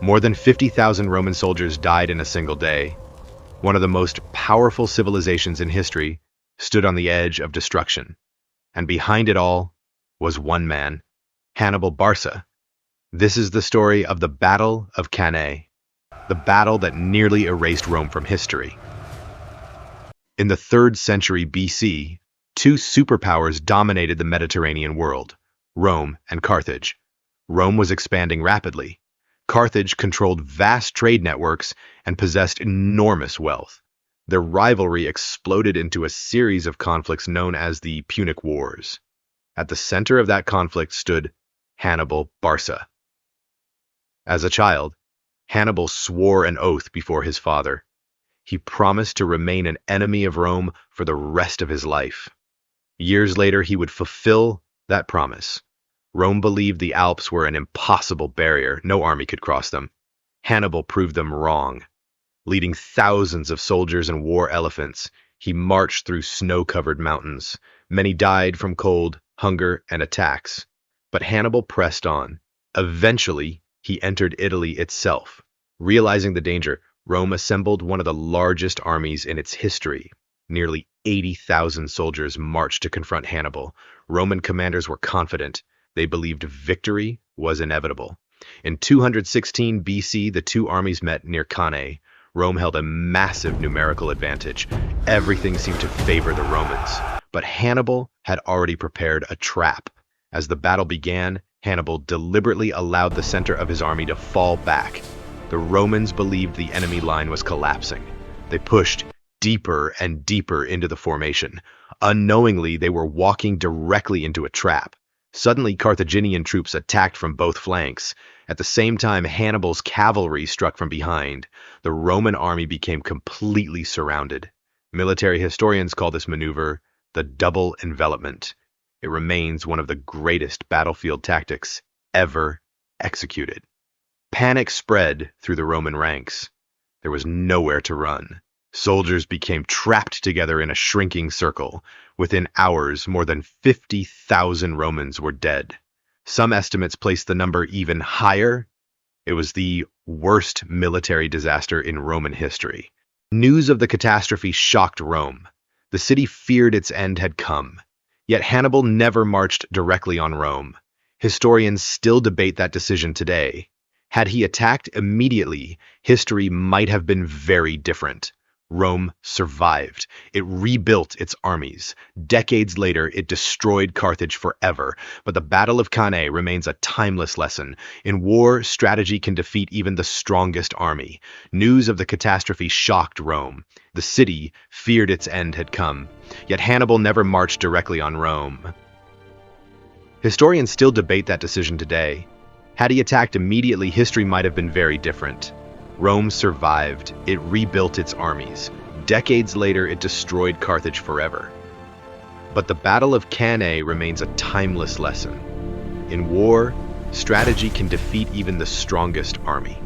More than 50,000 Roman soldiers died in a single day. One of the most powerful civilizations in history stood on the edge of destruction. And behind it all was one man, Hannibal Barca. This is the story of the Battle of Cannae, the battle that nearly erased Rome from history. In the 3rd century BC, two superpowers dominated the Mediterranean world, Rome and Carthage. Rome was expanding rapidly. Carthage controlled vast trade networks and possessed enormous wealth. Their rivalry exploded into a series of conflicts known as the Punic Wars. At the center of that conflict stood Hannibal Barca. As a child, Hannibal swore an oath before his father. He promised to remain an enemy of Rome for the rest of his life. Years later, he would fulfill that promise. Rome believed the Alps were an impossible barrier. No army could cross them. Hannibal proved them wrong. Leading thousands of soldiers and war elephants, he marched through snow-covered mountains. Many died from cold, hunger, and attacks. But Hannibal pressed on. Eventually, he entered Italy itself. Realizing the danger, Rome assembled one of the largest armies in its history. Nearly 80,000 soldiers marched to confront Hannibal. Roman commanders were confident. They believed victory was inevitable. In 216 BC, the two armies met near Cannae. Rome held a massive numerical advantage. Everything seemed to favor the Romans. But Hannibal had already prepared a trap. As the battle began, Hannibal deliberately allowed the center of his army to fall back. The Romans believed the enemy line was collapsing. They pushed deeper and deeper into the formation. Unknowingly, they were walking directly into a trap. Suddenly, Carthaginian troops attacked from both flanks. At the same time, Hannibal's cavalry struck from behind. The Roman army became completely surrounded. Military historians call this maneuver the Double Envelopment. It remains one of the greatest battlefield tactics ever executed. Panic spread through the Roman ranks. There was nowhere to run. Soldiers became trapped together in a shrinking circle. Within hours, more than 50,000 Romans were dead. Some estimates place the number even higher. It was the worst military disaster in Roman history. News of the catastrophe shocked Rome. The city feared its end had come. Yet Hannibal never marched directly on Rome. Historians still debate that decision today. Had he attacked immediately, history might have been very different. Rome survived. It rebuilt its armies. Decades later, it destroyed Carthage forever. But the Battle of Cannae remains a timeless lesson. In war, strategy can defeat even the strongest army. News of the catastrophe shocked Rome. The city feared its end had come. Yet Hannibal never marched directly on Rome. Historians still debate that decision today. Had he attacked immediately, history might have been very different. Rome survived. It rebuilt its armies. Decades later, it destroyed Carthage forever. But the Battle of Cannae remains a timeless lesson. In war, strategy can defeat even the strongest army.